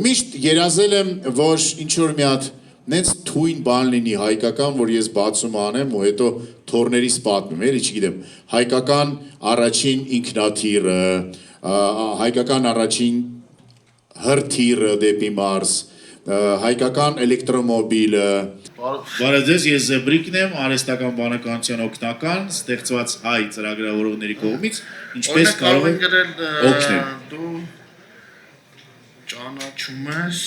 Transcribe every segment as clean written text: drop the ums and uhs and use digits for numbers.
Միշտ երազել եմ, որ ինչ-որ մի հատ նենց թույն բան լինի հայկական, որ ես բացում անեմ ու հետո թորներից պատմեմ, էլի չգիտեմ, հայկական առաջին ինքնաթիռը, հայկական առաջին հրթիռը դեպի Մարս, հայկական էլեկտրոմոբիլը։ Բարև ձեզ, ես Զեբրիկն եմ, արհեստական բանականության օգնական, ստեղծված հայ ծրագրավորողների կողմից, ինչպես կարող եմ օգնել։ Դու ճանաչում ես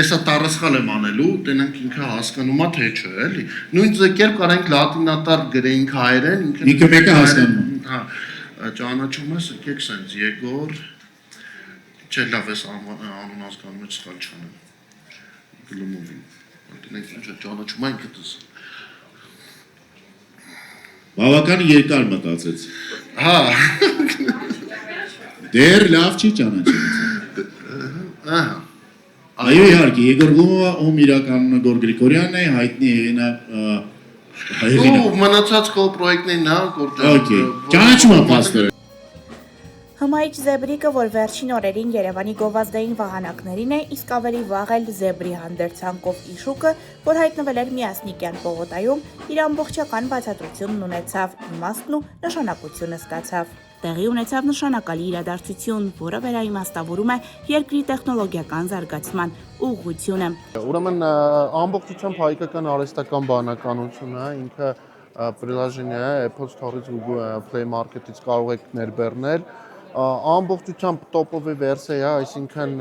Էսա տարասխալ եմ անելու, տենանք ինքը հասկանում է թե չէ, էլի։ Նույն կերպ կարանք լատինատար գրեինք հայերեն, ինքը մեկը հասկանում։ Հա, ճանաչում ես, եկեք սենց Եգոր, չէ լավ ես անուն հասկանում ես սխալ չանեմ։ Գլումովին։ Տենանք ինչ ճանաչում է ինքը տես։ Բավական երկար մտածեց։ Հա։ Դեռ լավ չի ճանաչել։ Ահա։ Այո, իհարկե, Եգոր Գումովը ում իրականունը Գոր Գրիգորյանն է, հայտնի Ու մնացած քո պրոյեկտներն հա, Okay, ճանաչում եմ պաստորը։ Հմայիչ Զեբրիկը, որ վերջին օրերին Երևանի գովազդային վահանակներին է, իսկ ավելի վաղ էլ Զեբրի հանդերձանքով Իշուկը, որ հայտնվել էր Միասնիկյան պողոտայում, իր ամբողջական բացատրությունն ունեցավ, իմաստն ու նշանակությունը ստացավ։ Տեղի ունեցավ նշանակալի իրադարձություն, որը վերաիմաստավորում է երկրի տեխնոլոգիական զարգացման ուղղությունը։ Ուրեմն ամբողջությամբ հայկական արհեստական բանականությունը ինքը приложение է, Apple Store-ից ու Play Market-ից կարող եք ներբեռնել։ Ամբողջությամբ top-ով վերսիա, այսինքն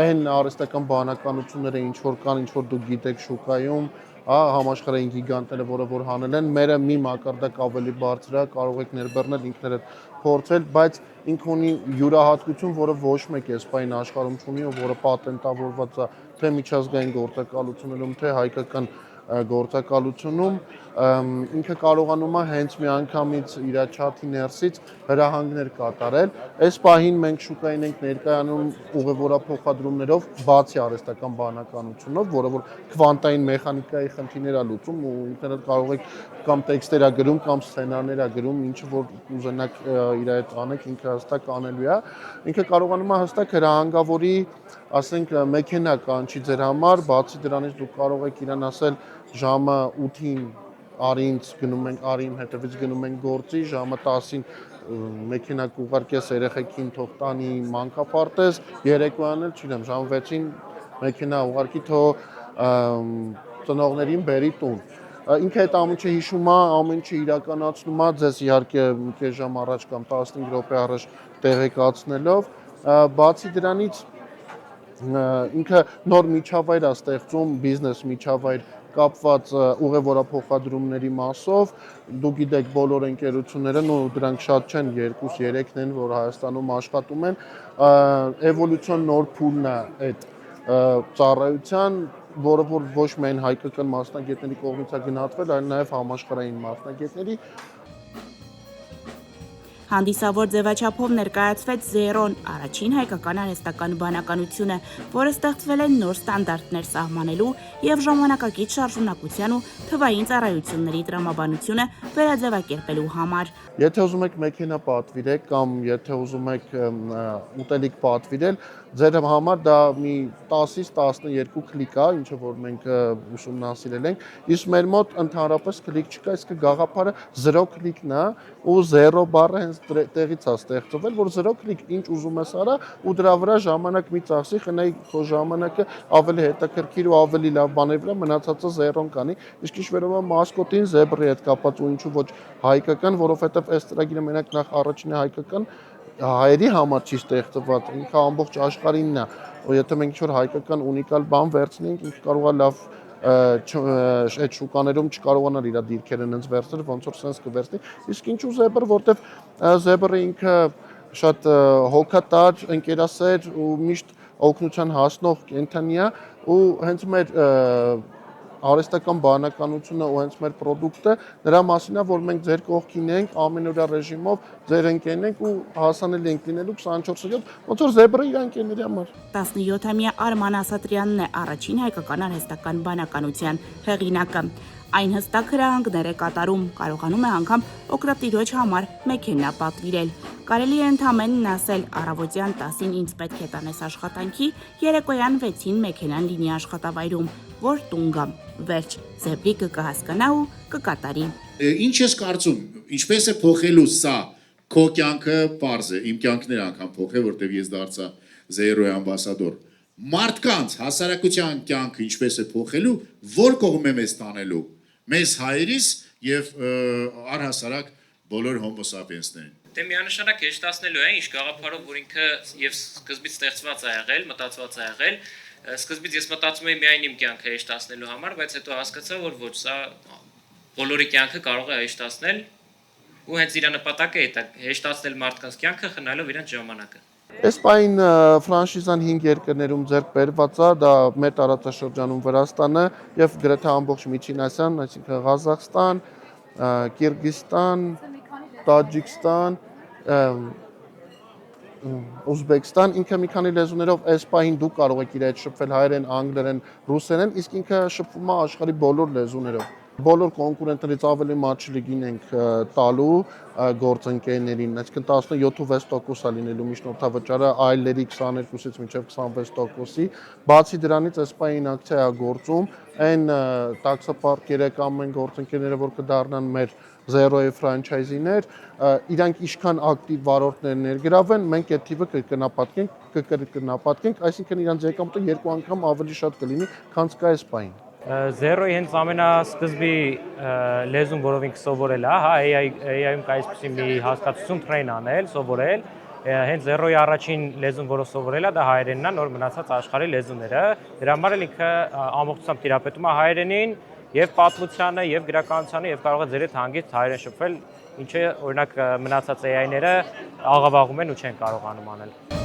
այն արհեստական բանականությունները ինչ որ կան, ինչ որ դուք գիտեք շուկայում, համաշխարհային գիգանտները, որը որ հանել են, մերը մի մակարդակ ավելի բարձր է, կարող եք ներբեռնել ինքներդ փորձել, բայց ինքը ունի յուրահատկություն, որը ոչ մեկ էսպայն աշխարհում չունի, որը պատենտավորված է թե միջազգային գործակալություններում, թե հայկական գործակալությունում, ինքը կարողանում է հենց միանգամից իր չաթի ներսից հրահանգներ կատարել։ Այս պահին մենք շուկային ենք ներկայանում ուղևորափոխադրումներով, բացի արհեստական բանականությունով, որը որ քվանտային մեխանիկայի խնդիրներ է լուծում ու ինքներդ կարող եք կամ տեքստեր գրում կամ սցենարներ գրում, ինչը որ ուզենաք իր հետ անեք, ինքը հստակ անելու է։ Ինքը կարողանում է հստակ հրահանգավորի, ասենք մեքենա կանչի ձեր համար, բացի դրանից դուք կարող եք իրան ասել ժամը 8-ին արի ինձ գնում ենք, արի իմ հետևից գնում ենք գործի, ժամը 10-ին մեքենա կուղարկես երեխեքին թող տանի մանկապարտեզ, երեկոյան էլ չգիտեմ, ժամը 6-ին մեքենա ուղարկի թող ծնողներին բերի տուն։ Ինքը այդ ամենը հիշում է, ամեն ինչ իրականացնում է, ձեզ իհարկե մի քիչ ժամ առաջ կամ 15 րոպե առաջ տեղեկացնելով, բացի դրանից ինքը նոր միջավայր է ստեղծում, բիզնես միջավայր կապված ուղևորափոխադրումների մասով, դուք գիտեք բոլոր ընկերությունները, ու դրանք շատ չեն, 2-3-ն են, որ Հայաստանում աշխատում են, էվոլյուցիոն նոր փուլն է այդ ծառայության, որը որ ոչ միայն հայկական մասնագետների կողմից է գնահատվել, այլ նաև համաշխարհային մասնագետների։ Հանդիսավոր ձևաչափով ներկայացվեց Զերոն, առաջին հայկական արհեստական բանականությունը, որը ստեղծվել է նոր ստանդարտներ սահմանելու և ժամանակակից շարժունակության ու թվային ծառայությունների տրամաբանությունը վերաձևակերպելու համար։ Եթե ուզում եք մեքենա պատվիրեք կամ եթե ուզում եք ուտելիք պատվիրել, ձեր համար դա մի 10-ից 12 կլիկ է, ինչը որ մենք ուսումնասիրել ենք, իսկ մեր մոտ ընդհանրապես կլիկ չկա, իսկ գաղափարը 0 կլիկն է ու 0 բառը հենց տեղից է ստեղծվել, որ 0 կլիկ ինչ ուզում ես արա ու դրա վրա ժամանակ մի ծախսի, խնայի քո ժամանակը ավելի հետաքրքիր ու ավելի լավ բաների վրա մնացածը 0-ն կանի, իսկ ինչ վերաբերում է մասկոտին Զեբրի հետ կապված ու ինչու ոչ հայկական, որովհետև այս ծրագիրը մենակ նախ առաջինը հայկական հայերի համար չի ստեղծված, ինքը ամբողջ աշխարհինն է, ու եթե մենք ինչ-որ հայկական ունիկալ բան վերցնենք, ինքը կարող է լավ այդ շուկաներում չկարողանալ իր դիրքերը նենց վերցնել, ոնց որ սենց կվերցնի, իսկ ինչու Զեբր, որտեվ Զեբրը ինքը շատ հոգատար, ընկերասեր ու միշտ օգնության հասնող կենդանի է ու հենց մեր արհեստական բանականությունը ու հենց մեր պրոդուկտը նրա մասին է, որ մենք ձեր կողքին ենք ամենօրյա ռեժիմով, ձեր ընկերն ենք ու հասանելի ենք լինելու 24/7, ոնց որ Զեբրը իր ընկերների համար։ 17-ամյա Արման Ասատրյանն է առաջին հայկական արհեստական բանականության հեղինակը։ Այն հստակ հրահանգներ է կատարում, կարողանում է անգամ օգտատիրոջ համար մեքենա պատվիրել։ Կարելի է ընդհանրեն ասել առավոտյան 10-ին ինձ պետք է տանես աշխատանքի, երեկոյան 6-ին մեքենան լինի աշխատավայրում, որ տուն գամ։ Վերջ, Զեբրիկը կհասկանա ու կկատարի։ Ինչ ես կարծում, ինչպես է փոխելու սա քո կյանքը պարզ է, իմ կյանքն էր անգամ փոխել, որտեղ ես դարձա Zero-ի ամբասադոր։ Մարդկանց հասարակության կյանքը ինչպես է փոխելու, որ կողմ է մեզ տանելու, մեզ հայերիս եւ առհասարակ բոլոր հոմո սապիենսներին։ Դե միանշանակ հեշտացնելու է, ինչ գաղափարով, որ ինքը եւ սկզբից ստեղծված է եղել, մտածված է եղել։ Սկզբից ես մտածում էի միայն իմ կյանքը հեշտացնելու համար, բայց հետո հասկացա, որ ոչ, սա բոլորի կյանքը կարող է հեշտացնել ու հենց իր նպատակը է հեշտացնել մարդկանց կյանքը, խնայելով իրենց ժամանակը։ Այս պայն ֆրանշիզան 5 երկրներում ձեռք բերված է, դա մեր տարածաշրջանում Վրաստանը եւ գրեթե ամբողջ Միջին Ասիան, այսինքն Ղազախստան, Կիրգիզստան, Տաջիկստան, Ուզբեկստան, ինքը մի քանի լեզուներով այս պահին դուք կարող եք իր հետ շփվել հայերեն, անգլերեն, ռուսերեն, իսկ ինքը շփվում է աշխարհի բոլոր լեզուներով։ Բոլոր կոնկուրենտներից ավելի մատչլիգին ենք տալու գործընկերներին, այսինքն 17-6% է լինելու միջնորդավճարը, այլերի 22-ից մինչև 26%-ի։ Բացի դրանից այս պահին ակցիա է գործում, այն տաքսոպարկ 3 ամեն գործընկերները, որ կդառնան մեր Zero-ի ֆրանչայզիներ, իրանք ինչքան ակտիվ վարորդներ ներգրավեն, մենք այդ թիվը կկրկնապատկենք, այսինքն իրանք եկամուտը 2 անգամ ավելի շատ կլինի, քան կա այս պահին։ Zero-ի հենց ամենասկզբի լեզուն, որով ինքը սովորել է, հա, AI-ում կա այսպիսի մի հասկացություն train անել, սովորել, հենց Zero-ի առաջին լեզուն, որով սովորել է, դա հայերենն է, նոր մնացած աշխարհի լեզուները։ Դրա համար էլ ինքը ամբողջությամբ տիրապետում է հայերենին, եւ պատմությանը, եւ գրականությանը, եւ կարող է ձեր հետ հանգիստ հայերեն շփվել, ինչը օրինակ մնացած AI-ները աղավաղում են ու չեն կարողանում անել։